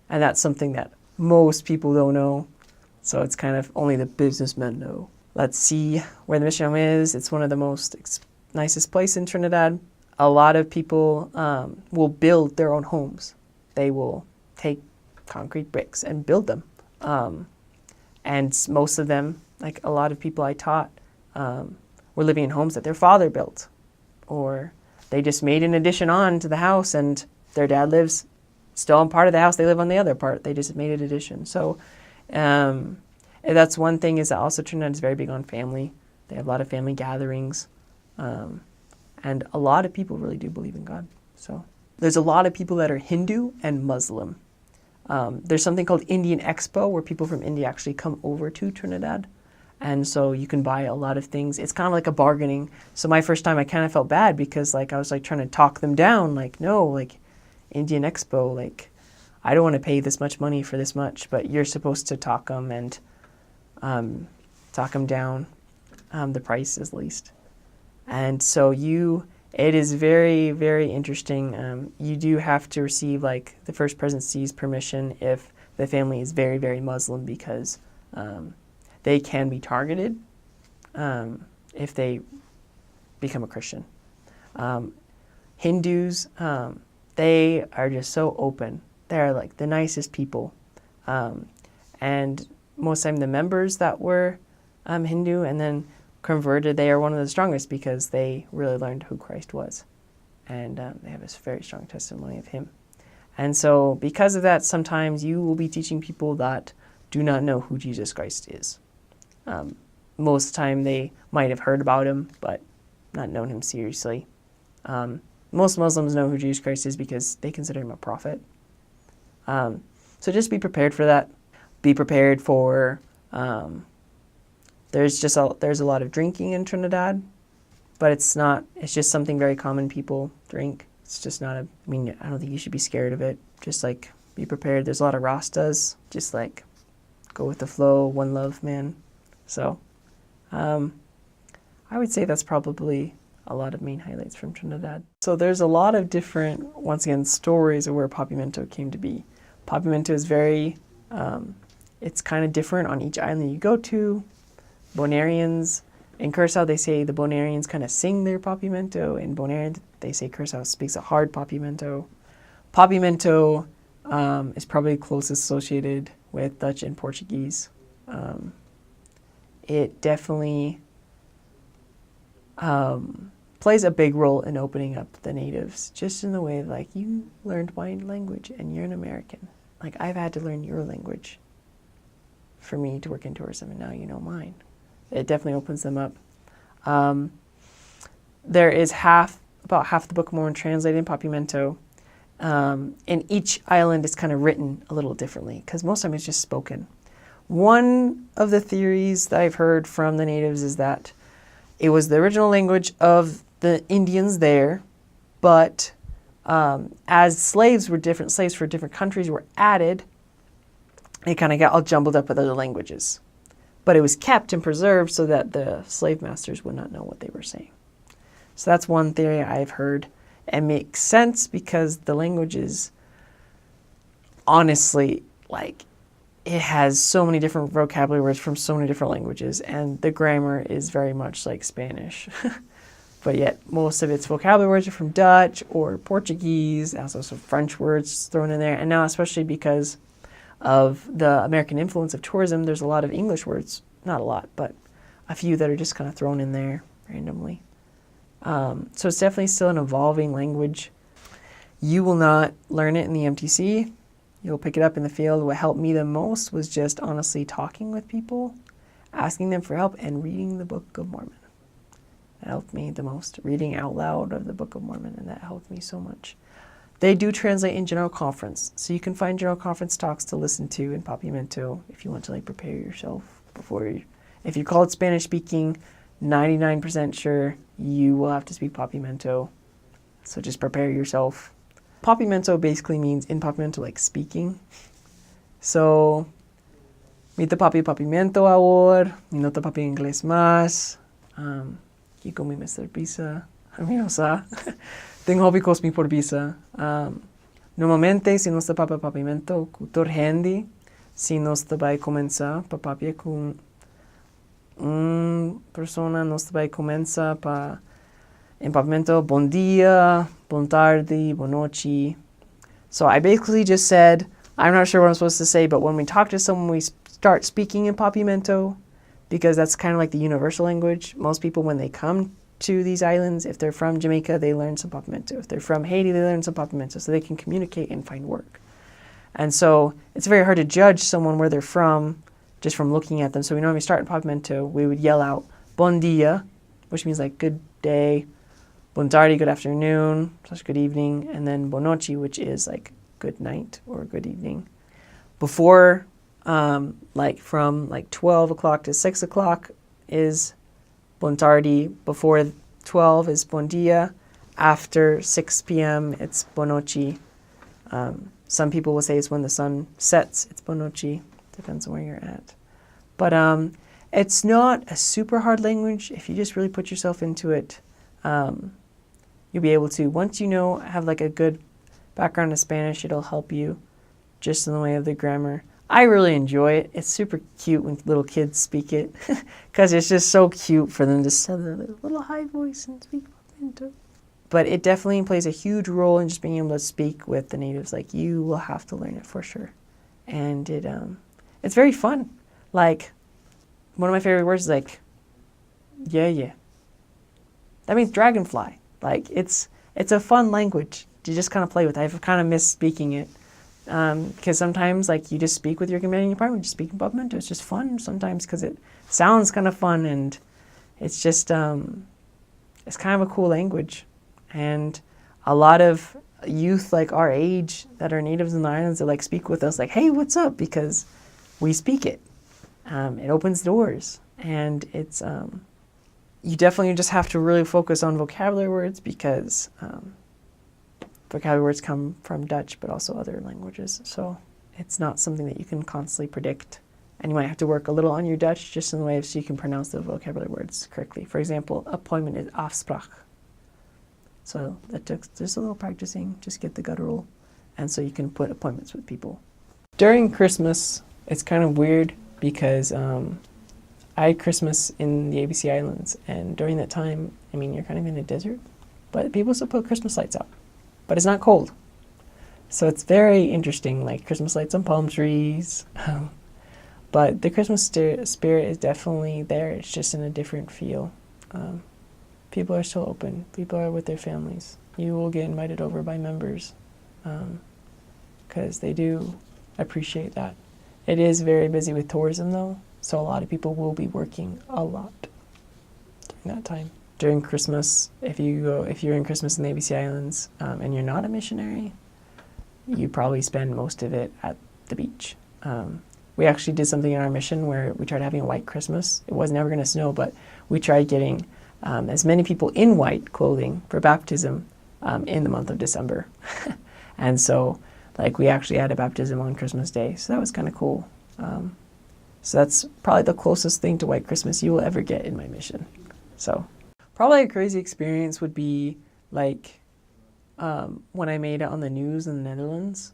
Speaker 1: that's something that most people don't know. So it's kind of only the businessmen know. Let's see where the mission home is. It's one of the most nicest places in Trinidad. A lot of people will build their own homes. They will take concrete bricks and build them. And most of them, like a lot of people I taught, were living in homes that their father built. Or they just made an addition on to the house, and their dad lives still on part of the house. They live on the other part. They just made an addition. So that's one thing, is that also Trinidad is very big on family. They have a lot of family gatherings. And a lot of people really do believe in God. So there's a lot of people that are Hindu and Muslim. There's something called Indian Expo, where people from India actually come over to Trinidad. And so you can buy a lot of things. It's kind of like a bargaining. So my first time, I kind of felt bad because like I was like trying to talk them down. Like, no, like Indian Expo, like I don't want to pay this much money for this much, but you're supposed to talk them and talk them down, the price at least. And so it is very, very interesting. You do have to receive like the First Presidency's permission if the family is very, very Muslim, because they can be targeted if they become a Christian. Hindus, they are just so open. They're like the nicest people. And most of the time the members that were Hindu and then converted, they are one of the strongest because they really learned who Christ was. And they have a very strong testimony of him. And so because of that, sometimes you will be teaching people that do not know who Jesus Christ is. Most of the time they might have heard about him, but not known him seriously. Most Muslims know who Jesus Christ is because they consider him a prophet. So just be prepared for that. Be prepared for, there's a lot of drinking in Trinidad, but it's just something very common people drink. It's just not I don't think you should be scared of it. Just like be prepared. There's a lot of Rastas. Just like go with the flow, one love, man. So I would say that's probably a lot of main highlights from Trinidad. So there's a lot of different, once again, stories of where Papiamento came to be. Papiamento is very, it's kind of different on each island you go to. Bonaireans, in Curacao they say the Bonaireans kind of sing their Papiamento. In Bonaire they say Curacao speaks a hard Papiamento. Papiamento is probably closest associated with Dutch and Portuguese. It definitely plays a big role in opening up the natives, just in the way like you learned my language and you're an American. Like I've had to learn your language for me to work in tourism, and now you know mine. It definitely opens them up. There is about half the Book of Mormon translated in Papiamento. And each island is kind of written a little differently because most of them it's just spoken. One of the theories that I've heard from the natives is that It was the original language of the Indians there, but as slaves for different countries were added, it kind of got all jumbled up with other languages. But it was kept and preserved so that the slave masters would not know what they were saying. So that's one theory I've heard. It makes sense because the language is honestly, like, it has so many different vocabulary words from so many different languages, and the grammar is very much like Spanish. But yet most of its vocabulary words are from Dutch or Portuguese, also some French words thrown in there. And now, especially because of the American influence of tourism, there's a lot of English words, not a lot, but a few that are just kind of thrown in there randomly. So it's definitely still an evolving language. You will not learn it in the MTC. You'll pick it up in the field. What helped me the most was just honestly talking with people, asking them for help, and reading the Book of Mormon. That helped me the most, reading out loud of the Book of Mormon, and that helped me so much. They do translate in General Conference, so you can find General Conference talks to listen to in Papiamento if you want to prepare yourself before you. If you're called Spanish speaking, 99% sure you will have to speak Papiamento, so just prepare yourself. Papiamento basically means in Papiamento speaking. So, mi te papiamento ahora, mi no te papi inglés más, kiko mi Mr. Pizza, aminosa. Tengo hobby cos mi por visa. Normalmente, si nos te papiamento, cultur handy, si nos te vai comenzar, papapia con persona nos te vai comenzar pa en Papiamento, bon dia, bon tarde, bon noche. So I basically just said, I'm not sure what I'm supposed to say, but when we talk to someone, we start speaking in Papiamento, because that's kind of like the universal language. Most people, when they come to these islands, if they're from Jamaica, they learn some Papiamento. If they're from Haiti, they learn some Papiamento, so they can communicate and find work. And so it's very hard to judge someone where they're from just from looking at them. So we normally start in Papiamento. We would yell out, bon dia, which means good day, bon tarde, good afternoon, / good evening, and then bon noche, which is good night or good evening. Before, from 12 o'clock to 6 o'clock is bon tarde. Before 12 is bon dia. After 6 p.m. it's bon noche. Some people will say it's when the sun sets, it's bon noche. Depends on where you're at. But it's not a super hard language. If you just really put yourself into it, you'll be able to. Once you have a good background in Spanish, it'll help you just in the way of the grammar. I really enjoy it. It's super cute when little kids speak it, because it's just so cute for them to say their little high voice and speak Papiamento. But it definitely plays a huge role in just being able to speak with the natives. You will have to learn it for sure. And it's very fun. One of my favorite words is yeah. That means dragonfly. It's a fun language to just kind of play with. I've kind of missed speaking it. Because sometimes you just speak with your companion in your apartment, just speak in Papiamento. It's just fun sometimes because it sounds kind of fun, and it's just, it's kind of a cool language. And a lot of youth our age that are natives in the islands that speak with us hey, what's up? Because we speak it. It opens doors, and it's, you definitely just have to really focus on vocabulary words, because vocabulary words come from Dutch, but also other languages. So it's not something that you can constantly predict. And you might have to work a little on your Dutch just in the way so you can pronounce the vocabulary words correctly. For example, appointment is afspraak. So that took just a little practicing, just get the guttural. And so you can put appointments with people. During Christmas, it's kind of weird because I had Christmas in the ABC Islands. And during that time, you're kind of in a desert, but people still put Christmas lights out. But it's not cold. So it's very interesting, Christmas lights on palm trees. But the Christmas spirit is definitely there. It's just in a different feel. People are still open. People are with their families. You will get invited over by members because they do appreciate that. It is very busy with tourism, though. So a lot of people will be working a lot during that time. During Christmas, if you're in Christmas in the ABC Islands and you're not a missionary, you probably spend most of it at the beach. We actually did something in our mission where we tried having a white Christmas. It was never going to snow, but we tried getting as many people in white clothing for baptism in the month of December. And so, like, we actually had a baptism on Christmas Day, so that was kind of cool. So that's probably the closest thing to White Christmas you will ever get in my mission. So probably a crazy experience would be like when I made it on the news in the Netherlands.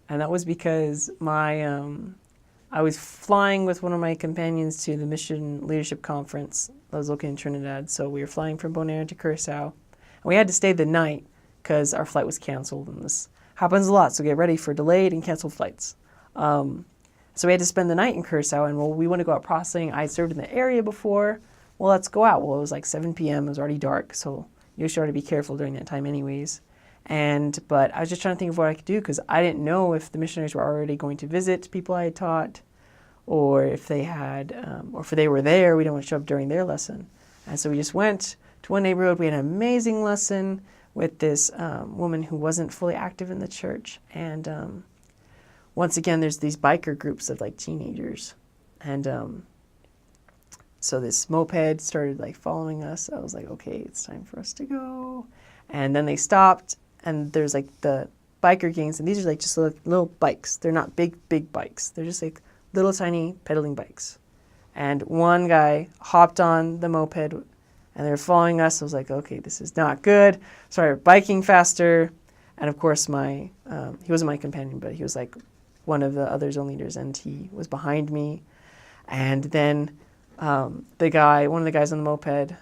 Speaker 1: And that was because I was flying with one of my companions to the Mission Leadership Conference that was located in Trinidad. So we were flying from Bonaire to Curacao. And we had to stay the night because our flight was canceled. And this happens a lot, so get ready for delayed and canceled flights. So we had to spend the night in Curacao, and we want to go out processing. I served in the area before. Well, let's go out. Well, it was like 7 p.m. It was already dark, so you sure to be careful during that time anyways. But I was just trying to think of what I could do because I didn't know if the missionaries were already going to visit people I had taught, or if they had, or if they were there, we didn't want to show up during their lesson. And so we just went to one neighborhood. We had an amazing lesson with this woman who wasn't fully active in the church. And once again, there's these biker groups of like teenagers. And so this moped started like following us. I was like, okay, it's time for us to go. And then they stopped, and there's like the biker gangs, and these are like just little bikes. They're not big bikes. They're just like little tiny pedaling bikes. And one guy hopped on the moped, and they were following us. I was like, okay, this is not good. Started biking faster. And of course, he wasn't my companion, but he was like one of the other zone leaders, and he was behind me. And then one of the guys on the moped,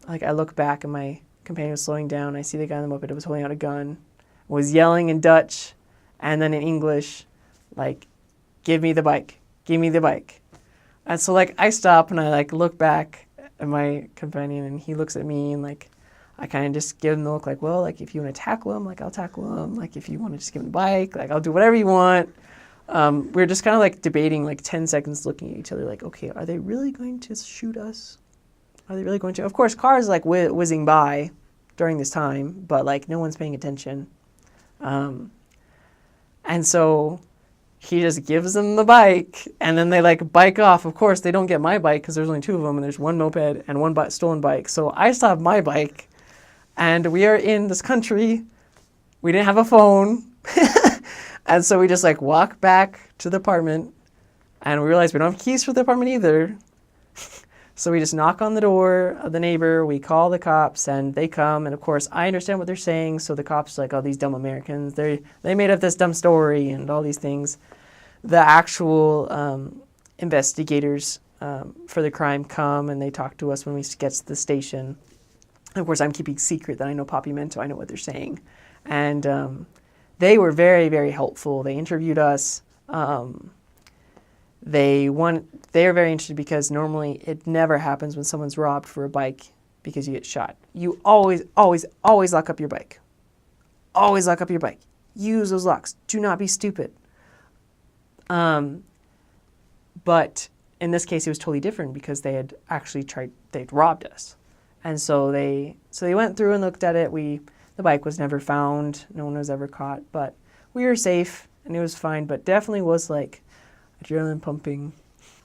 Speaker 1: like I look back and my companion was slowing down. I see the guy on the moped was holding out a gun, was yelling in Dutch, and then in English, like, give me the bike, give me the bike. And so like I stop and I like look back at my companion, and he looks at me, and like I kind of just give him the look like, well, like if you want to tackle him, like I'll tackle him. Like if you want to just give him the bike, like I'll do whatever you want. We're just kind of like debating, like 10 seconds looking at each other like, okay, are they really going to shoot us? Are they really going to? Of course, cars like whizzing by during this time, but like no one's paying attention. And so he just gives them the bike, and then they like bike off. Of course, they don't get my bike because there's only two of them, and there's one moped and one stolen bike. So I still have my bike, and we are in this country. We didn't have a phone. And so we just like walk back to the apartment, and we realize we don't have keys for the apartment either. So we just knock on the door of the neighbor, we call the cops, and they come, and of course I understand what they're saying, so the cops are like, oh, these dumb Americans, they made up this dumb story and all these things. The actual investigators for the crime come, and they talk to us when we get to the station. And of course I'm keeping secret that I know Papiamento, I know what they're saying. And they were very, very helpful. They interviewed us. They are very interested because normally it never happens when someone's robbed for a bike because you get shot. You always, always, always lock up your bike. Always lock up your bike. Use those locks. Do not be stupid. But in this case, it was totally different because they had actually they'd robbed us. And so they went through and looked at it. The bike was never found. No one was ever caught, but we were safe and it was fine, but definitely was like adrenaline pumping.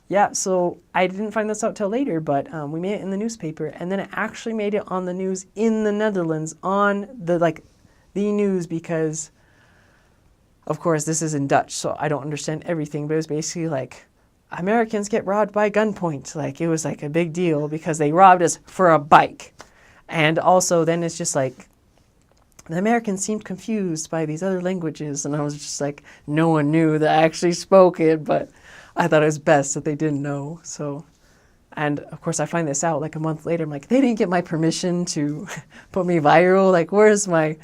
Speaker 1: Yeah, so I didn't find this out till later, but we made it in the newspaper, and then it actually made it on the news in the Netherlands on the news because, of course, this is in Dutch, so I don't understand everything, but it was basically like, Americans get robbed by gunpoint. Like, it was like a big deal because they robbed us for a bike. And also then it's just like, the Americans seemed confused by these other languages, and I was just like, no one knew that I actually spoke it, but I thought it was best that they didn't know. So, and of course I find this out like a month later. I'm like, they didn't get my permission to put me viral. Like, where's my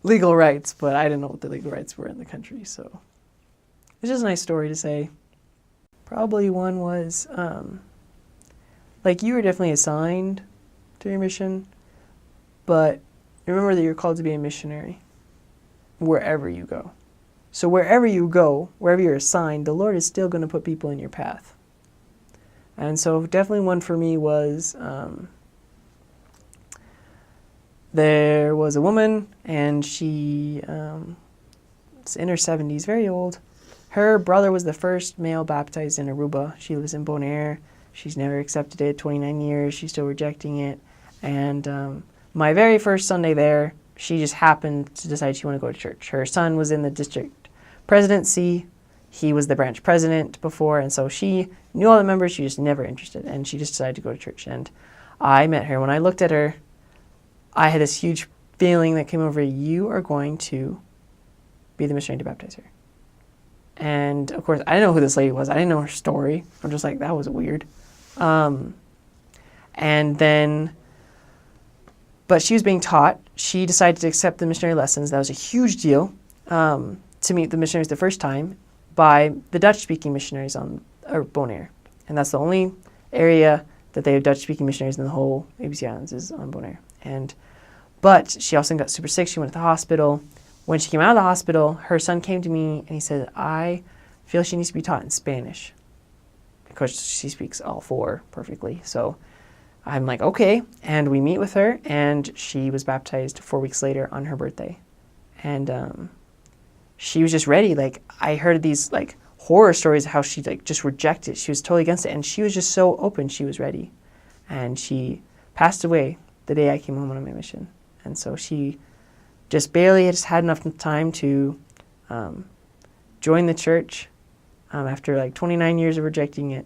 Speaker 1: legal rights? But I didn't know what the legal rights were in the country. So it's just a nice story to say. Probably one was, like, you were definitely assigned to your mission, but remember that you're called to be a missionary wherever you go. So wherever you go, wherever you're assigned, the Lord is still going to put people in your path. And so definitely one for me was, there was a woman, and she was in her 70s, very old. Her brother was the first male baptized in Aruba. She lives in Bonaire. She's never accepted it, 29 years. She's still rejecting it. And my very first Sunday there, she just happened to decide she wanted to go to church. Her son was in the district presidency. He was the branch president before, and so she knew all the members. She was never interested, and she just decided to go to church. And I met her. When I looked at her, I had this huge feeling that came over, you are going to be the missionary to baptize her. And, of course, I didn't know who this lady was. I didn't know her story. I'm just like, that was weird. And then, but she was being taught. She decided to accept the missionary lessons. That was a huge deal to meet the missionaries the first time by the Dutch-speaking missionaries on Bonaire. And that's the only area that they have Dutch-speaking missionaries in the whole ABC Islands is on Bonaire. But she also got super sick. She went to the hospital. When she came out of the hospital, her son came to me and he said, I feel she needs to be taught in Spanish because she speaks all four perfectly. So I'm like, okay. And we meet with her, and she was baptized 4 weeks later on her birthday. And she was just ready. Like, I heard these like horror stories of how she like just rejected. She was totally against it. And she was just so open. She was ready. And she passed away the day I came home on my mission. And so she just barely just had enough time to join the church after like 29 years of rejecting it,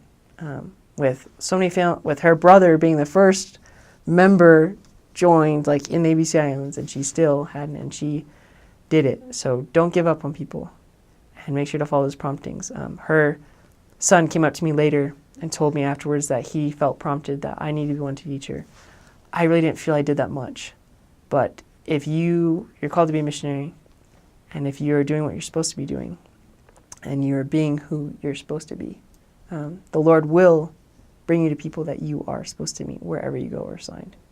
Speaker 1: with so many with her brother being the first member joined like in the ABC Islands, and she still hadn't, and she did it. So don't give up on people, and make sure to follow those promptings. Her son came up to me later and told me afterwards that he felt prompted that I needed to be one to teach her. I really didn't feel I did that much, but if you're called to be a missionary, and if you're doing what you're supposed to be doing, and you're being who you're supposed to be, the Lord will bring you to people that you are supposed to meet wherever you go or assigned.